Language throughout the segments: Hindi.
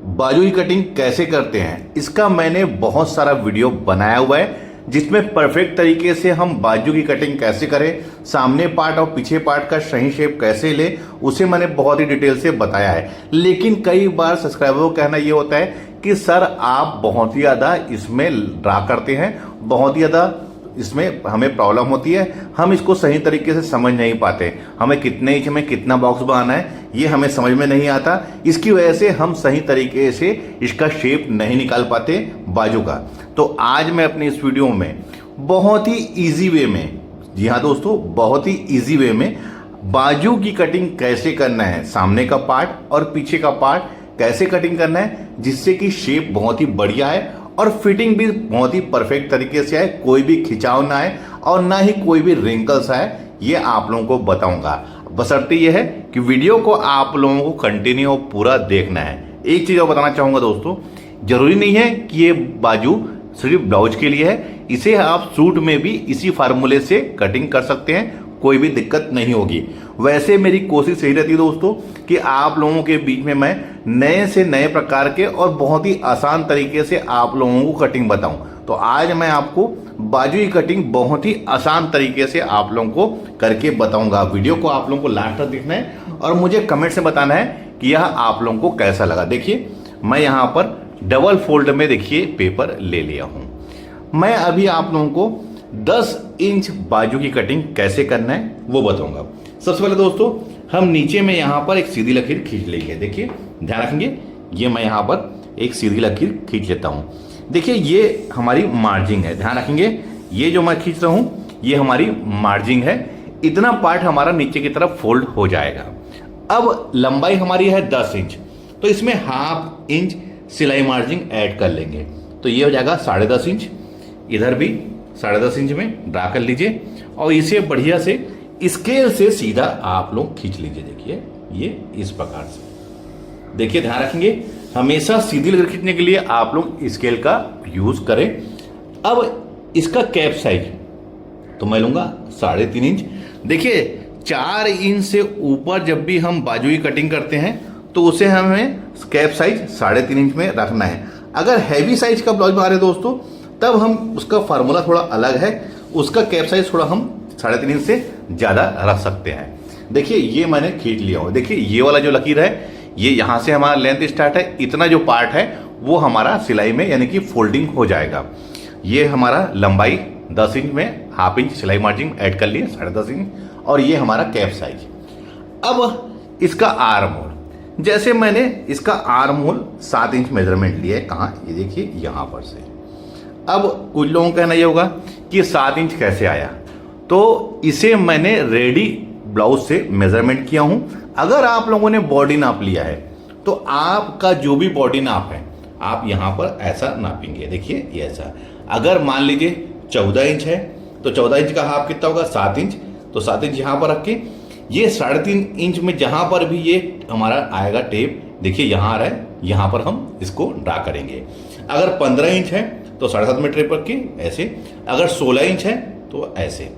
बाजू की कटिंग कैसे करते हैं इसका मैंने बहुत सारा वीडियो बनाया हुआ है, जिसमें परफेक्ट तरीके से हम बाजू की कटिंग कैसे करें, सामने पार्ट और पीछे पार्ट का सही शेप कैसे ले, उसे मैंने बहुत ही डिटेल से बताया है। लेकिन कई बार सब्सक्राइबरों का कहना ये होता है कि सर आप बहुत ही ज़्यादा इसमें ड्रा करते हैं, बहुत ही ज़्यादा इसमें हमें प्रॉब्लम होती है, हम इसको सही तरीके से समझ नहीं पाते, हमें कितने इंच में कितना बॉक्स बनाना है ये हमें समझ में नहीं आता। इसकी वजह से हम सही तरीके से इसका शेप नहीं निकाल पाते बाजू का। तो आज मैं अपने इस वीडियो में बहुत ही इजी वे में, जी हाँ दोस्तों, बहुत ही इजी वे में बाजू की कटिंग कैसे करना है, सामने का पार्ट और पीछे का पार्ट कैसे कटिंग करना है, जिससे कि शेप बहुत ही बढ़िया है और फिटिंग भी बहुत ही परफेक्ट तरीके से आए, कोई भी खिंचाव ना आए और ना ही कोई भी रिंकल्स आए, ये आप लोगों को बताऊंगा। बशर्ते ये है कि वीडियो को आप लोगों को कंटिन्यू पूरा देखना है। एक चीज़ और बताना चाहूँगा दोस्तों, जरूरी नहीं है कि ये बाजू सिर्फ ब्लाउज के लिए है, इसे आप सूट में भी इसी फार्मूले से कटिंग कर सकते हैं, कोई भी दिक्कत नहीं होगी। वैसे मेरी कोशिश यही रहती है दोस्तों कि आप लोगों के बीच में मैं नए से नए प्रकार के और बहुत ही आसान तरीके से आप लोगों को कटिंग बताऊं। तो आज मैं आपको बाजू की कटिंग बहुत ही आसान तरीके से आप लोगों को करके बताऊंगा। वीडियो को आप लोगों को लास्ट तक देखना है और मुझे कमेंट से बताना है कि यह आप लोगों को कैसा लगा। देखिए मैं यहाँ पर डबल फोल्ड में देखिए पेपर ले लिया हूँ। मैं अभी आप लोगों को 10 इंच बाजू की कटिंग कैसे करना है वो बताऊंगा। सबसे पहले दोस्तों हम नीचे में यहाँ पर एक सीधी लकीर खींच लेंगे। देखिए ध्यान रखेंगे, ये मैं यहाँ पर एक सीधी लकीर खींच लेता हूँ। देखिए ये हमारी मार्जिंग है, ध्यान रखेंगे, ये जो मैं खींच रहा हूँ ये हमारी मार्जिंग है। इतना पार्ट हमारा नीचे की तरफ फोल्ड हो जाएगा। अब लंबाई हमारी है 10 इंच, तो इसमें हाफ इंच सिलाई मार्जिंग ऐड कर लेंगे, तो ये हो जाएगा 10.5 इंच। इधर भी 10.5 इंच में ड्रा कर लीजिए और इसे बढ़िया से स्केल से सीधा आप लोग खींच लीजिए। देखिए ये इस प्रकार से, देखिए ध्यान रखेंगे हमेशा सीधी लकीर खींचने के लिए आप लोग स्केल का यूज करें। अब इसका कैप साइज तो मैं लूंगा 3.5 इंच। देखिए 4 इंच से ऊपर जब भी हम बाजू की कटिंग करते हैं तो उसे हमें कैप साइज 3.5 इंच में रखना है। अगर हैवी साइज का ब्लाउज बना रहे दोस्तों तब हम उसका फार्मूला थोड़ा अलग है, उसका कैप साइज थोड़ा हम 3.5 इंच से ज़्यादा रख सकते हैं। देखिए ये मैंने खींच लिया हूँ। देखिए ये वाला जो लकीर है ये यहाँ से हमारा लेंथ स्टार्ट है, इतना जो पार्ट है वो हमारा सिलाई में यानी कि फोल्डिंग हो जाएगा। ये हमारा लंबाई 10 इंच में हाफ इंच सिलाई मार्जिन ऐड कर लिए 10.5 इंच, और ये हमारा कैप साइज। अब इसका आर्म होल, जैसे मैंने इसका आर्म होल 7 इंच मेजरमेंट लिया है, कहाँ, ये देखिए यहाँ पर से। अब कुछ लोगों का कहना ये होगा कि 7 इंच कैसे आया, तो इसे मैंने रेडी ब्लाउज से मेजरमेंट किया हूं। अगर आप लोगों ने बॉडी नाप लिया है तो आपका जो भी बॉडी नाप है आप यहां पर ऐसा नापेंगे। देखिए ये ऐसा, अगर मान लीजिए 14 इंच है तो 14 इंच का हाफ कितना होगा 7 इंच, तो 7 इंच यहां पर रख के ये 3.5 इंच में जहां पर भी ये हमारा आएगा टेप, देखिए यहां आ रहा है, यहां पर हम इसको ड्रा करेंगे। अगर 15 इंच है तो 7.5 में ट्रेप रख के ऐसे, अगर 16 इंच है तो ऐसे,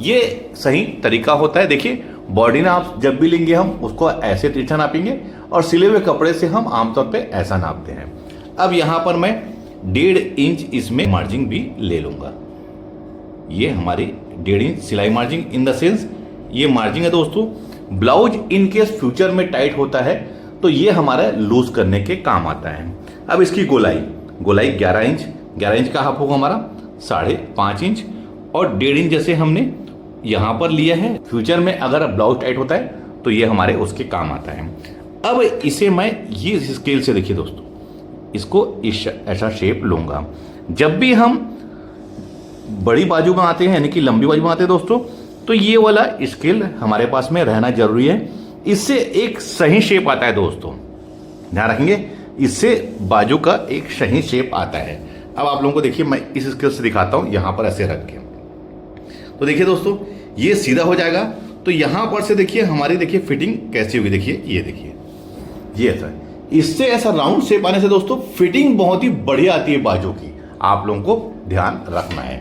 ये सही तरीका होता है। देखिए बॉडी नाप जब भी लेंगे हम उसको ऐसे तिरछा नापेंगे और सिले हुए कपड़े से हम आमतौर पे ऐसा नापते हैं। अब यहां पर मैं 1.5 इंच इसमें मार्जिन भी ले लूंगा। ये हमारी 1.5 इंच सिलाई मार्जिन, इन द सेंस ये मार्जिन है दोस्तों। ब्लाउज इन केस फ्यूचर में टाइट होता है तो ये हमारा लूज करने के काम आता है। अब इसकी गोलाई 11 इंच, 11 इंच का हाफ होगा हमारा 5.5 इंच, और 1.5 इंच जैसे हमने यहां पर लिया है। फ्यूचर में अगर ब्लाउज टाइट होता है तो ये हमारे उसके काम आता है। अब इसे मैं ये स्केल से, देखिए दोस्तों, इसको ऐसा शेप लूंगा। जब भी हम बड़ी बाजू बनाते हैं यानी कि लंबी बाजू बनाते हैं दोस्तों, तो ये वाला स्केल हमारे पास में रहना जरूरी है। इससे एक सही शेप आता है दोस्तों, ध्यान रखेंगे, इससे बाजू का एक सही शेप आता है। अब आप लोगों को देखिए मैं इस स्केल से दिखाता हूं, यहां पर ऐसे रख के, तो देखिए दोस्तों ये सीधा हो जाएगा। तो यहां पर से देखिए हमारी, देखिए फिटिंग कैसी होगी, देखिए ये देखिए ये ऐसा है। इससे ऐसा राउंड शेप आने से दोस्तों फिटिंग बहुत ही बढ़िया आती है बाजू की, आप लोगों को ध्यान रखना है।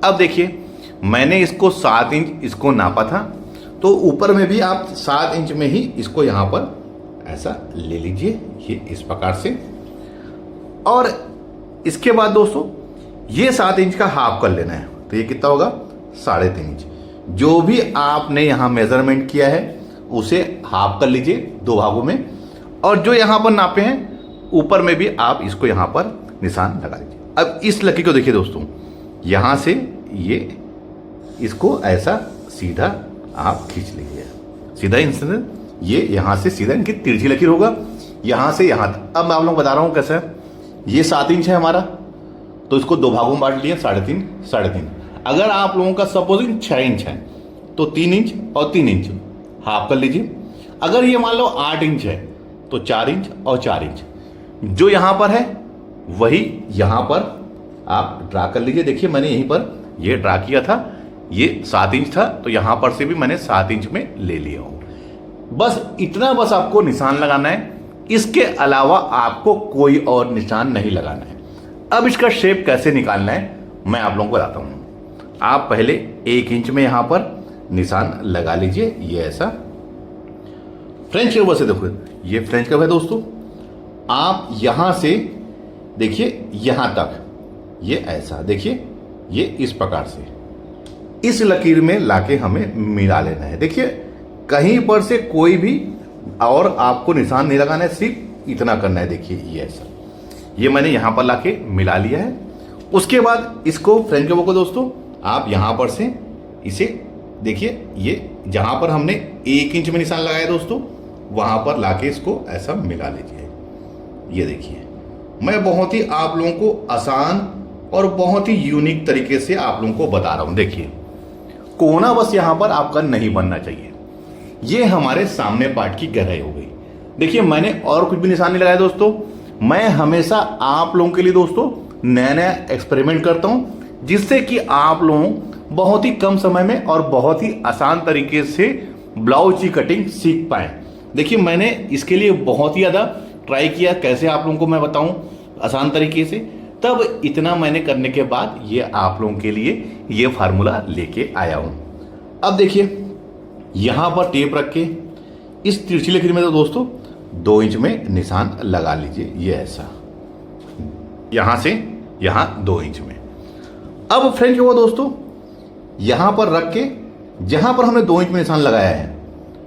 अब देखिए मैंने इसको 7 इंच इसको नापा था, तो ऊपर में भी आप 7 इंच में ही इसको यहां पर ऐसा ले लीजिए, देखिए इस प्रकार से। और इसके बाद दोस्तों ये 7 इंच का हाफ कर लेना है, तो ये कितना होगा 3.5 इंच। जो भी आपने यहाँ मेजरमेंट किया है उसे हाफ कर लीजिए 2 भागों में, और जो यहाँ पर नापे हैं ऊपर में भी आप इसको यहाँ पर निशान लगा लीजिए। अब इस लकीर को देखिए दोस्तों, यहाँ से ये इसको ऐसा सीधा आप खींच लीजिए, सीधा इंसान ये यहाँ से सीधा इनकी तिरछी लकीर होगा यहाँ से यहाँ तक। अब मैं आप लोगों को बता रहा हूँ कैसा है। ये 7 इंच है हमारा, तो इसको 2 भागों में बांट लिया, 3.5। अगर आप लोगों का सपोजिंग 6 इंच है तो 3 इंच और 3 इंच हाफ कर लीजिए। अगर ये मान लो 8 इंच है तो 4 इंच और 4 इंच जो यहां पर है वही यहां पर आप ड्रा कर लीजिए। देखिए मैंने यहीं पर ये ड्रा किया था, ये 7 इंच था, तो यहां पर से भी मैंने 7 इंच में ले लिया हूं। बस इतना बस आपको निशान लगाना है, इसके अलावा आपको कोई और निशान नहीं लगाना है। अब इसका शेप कैसे निकालना है मैं आप लोगों को बताता हूं। आप पहले 1 इंच में यहां पर निशान लगा लीजिए, ये ऐसा फ्रेंच कर्व से। देखो ये फ्रेंच कर्व है दोस्तों, आप यहां से देखिए यहां तक ये ऐसा, देखिए ये इस प्रकार से इस लकीर में लाके हमें मिला लेना है। देखिए कहीं पर से कोई भी और आपको निशान नहीं लगाना है, सिर्फ इतना करना है। देखिए ये ऐसा, ये मैंने यहां पर लाके मिला लिया है। उसके बाद इसको फ्रेंच कर्व को दोस्तों आप यहां पर से इसे देखिए, ये जहां पर हमने 1 इंच में निशान लगाया दोस्तों वहां पर लाके इसको ऐसा मिला लीजिए। ये देखिए मैं बहुत ही आप लोगों को आसान और बहुत ही यूनिक तरीके से आप लोगों को बता रहा हूं। देखिए कोना बस यहां पर आपका नहीं बनना चाहिए। ये हमारे सामने पार्ट की गहराई हो गई। देखिए मैंने और कुछ भी निशान नहीं लगाया दोस्तों। मैं हमेशा आप लोगों के लिए दोस्तों नया नया एक्सपेरिमेंट करता हूं, जिससे कि आप लोग बहुत ही कम समय में और बहुत ही आसान तरीके से ब्लाउज की कटिंग सीख पाए। देखिए मैंने इसके लिए बहुत ही ज़्यादा ट्राई किया, कैसे आप लोगों को मैं बताऊं आसान तरीके से। तब इतना मैंने करने के बाद ये आप लोगों के लिए ये फार्मूला लेके आया हूं। अब देखिए यहां पर टेप रख के इस तिरछी लकीर में तो दोस्तों 2 इंच में निशान लगा लीजिए, ये ऐसा यहां से यहां 2 इंच में। अब फ्रेंच कर्व दोस्तों यहां पर रख के जहां पर हमने 2 इंच में निशान लगाया है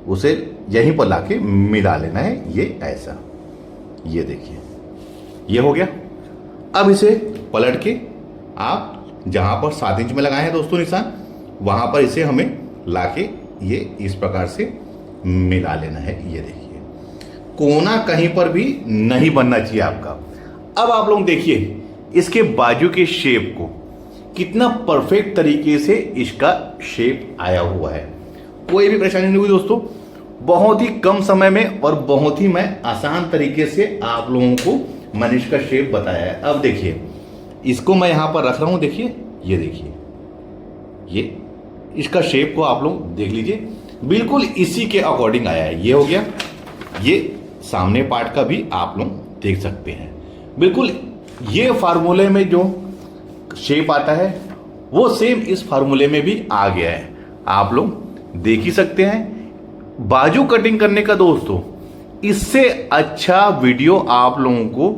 उसे यहीं पर लाके मिला लेना है, ये ऐसा। ये देखिए ये हो गया। अब इसे पलट के आप जहां पर 7 इंच में लगाए हैं दोस्तों निशान, वहां पर इसे हमें लाके ये इस प्रकार से मिला लेना है। ये देखिए कोना कहीं पर भी नहीं बनना चाहिए आपका। अब आप लोग देखिए इसके बाजू के शेप को, कितना परफेक्ट तरीके से इसका शेप आया हुआ है। कोई भी परेशानी नहीं हुई दोस्तों। बहुत ही कम समय में और बहुत ही मैं आसान तरीके से आप लोगों को मैंने इसका शेप बताया है। अब देखिए इसको मैं यहां पर रख रहा हूं, देखिए ये देखिए ये इसका शेप को आप लोग देख लीजिए, बिल्कुल इसी के अकॉर्डिंग आया है। ये हो गया। ये सामने पार्ट का भी आप लोग देख सकते हैं, बिल्कुल ये फार्मूले में जो शेप आता है वो सेम इस फार्मूले में भी आ गया है। आप लोग देख ही सकते हैं। बाजू कटिंग करने का दोस्तों इससे अच्छा वीडियो आप लोगों को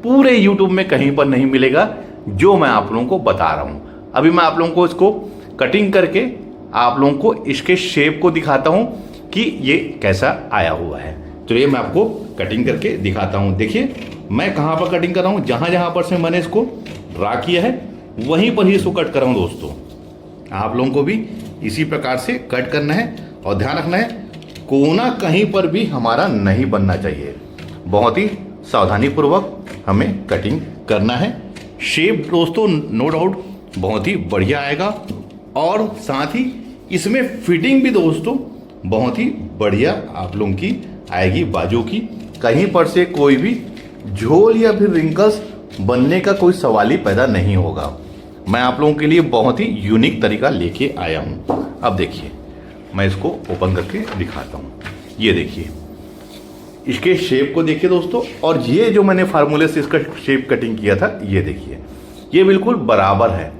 पूरे YouTube में कहीं पर नहीं मिलेगा, जो मैं आप लोगों को बता रहा हूं। अभी मैं आप लोगों को इसको कटिंग करके आप लोगों को इसके शेप को दिखाता हूं कि ये कैसा आया हुआ है। तो ये मैं आपको कटिंग करके दिखाता हूं। देखिए मैं कहां पर कटिंग कर रहा हूं, जहां जहां पर से मैंने इसको ड्रा किया है वहीं पर ही इसको कट कर रहा हूं दोस्तों। आप लोगों को भी इसी प्रकार से कट करना है और ध्यान रखना है कोना कहीं पर भी हमारा नहीं बनना चाहिए। बहुत ही सावधानी पूर्वक हमें कटिंग करना है। शेप दोस्तों नो डाउट बहुत ही बढ़िया आएगा और साथ ही इसमें फिटिंग भी दोस्तों बहुत ही बढ़िया आप लोगों की आएगी बाजू की। कहीं पर से कोई भी झोल या फिर रिंकल्स बनने का कोई सवाल ही पैदा नहीं होगा। मैं आप लोगों के लिए बहुत ही यूनिक तरीका लेके आया हूं। अब देखिए मैं इसको ओपन करके दिखाता हूं। ये देखिए इसके शेप को देखिए दोस्तों, और ये जो मैंने फार्मूले से इसका शेप कटिंग किया था ये देखिए ये बिल्कुल बराबर है।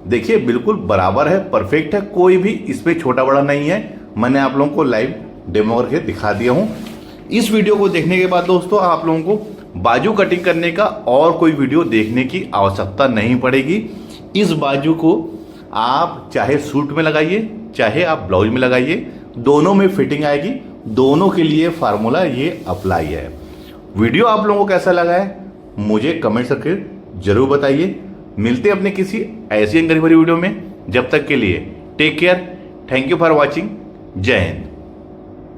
देखिए बिल्कुल बराबर है, परफेक्ट है, कोई भी इसमें छोटा बड़ा नहीं है। मैंने आप लोगों को लाइव डेमो करके दिखा दिया हूं। इस वीडियो को देखने के बाद दोस्तों आप लोगों को बाजू कटिंग करने का और कोई वीडियो देखने की आवश्यकता नहीं पड़ेगी। इस बाजू को आप चाहे सूट में लगाइए चाहे आप ब्लाउज में लगाइए, दोनों में फिटिंग आएगी। दोनों के लिए फार्मूला ये अप्लाई है। वीडियो आप लोगों को कैसा लगा है मुझे कमेंट करके जरूर बताइए। मिलते हैं अपने किसी ऐसी गरीब भरी वीडियो में। जब तक के लिए take care, thank you for watching, जय हिंद।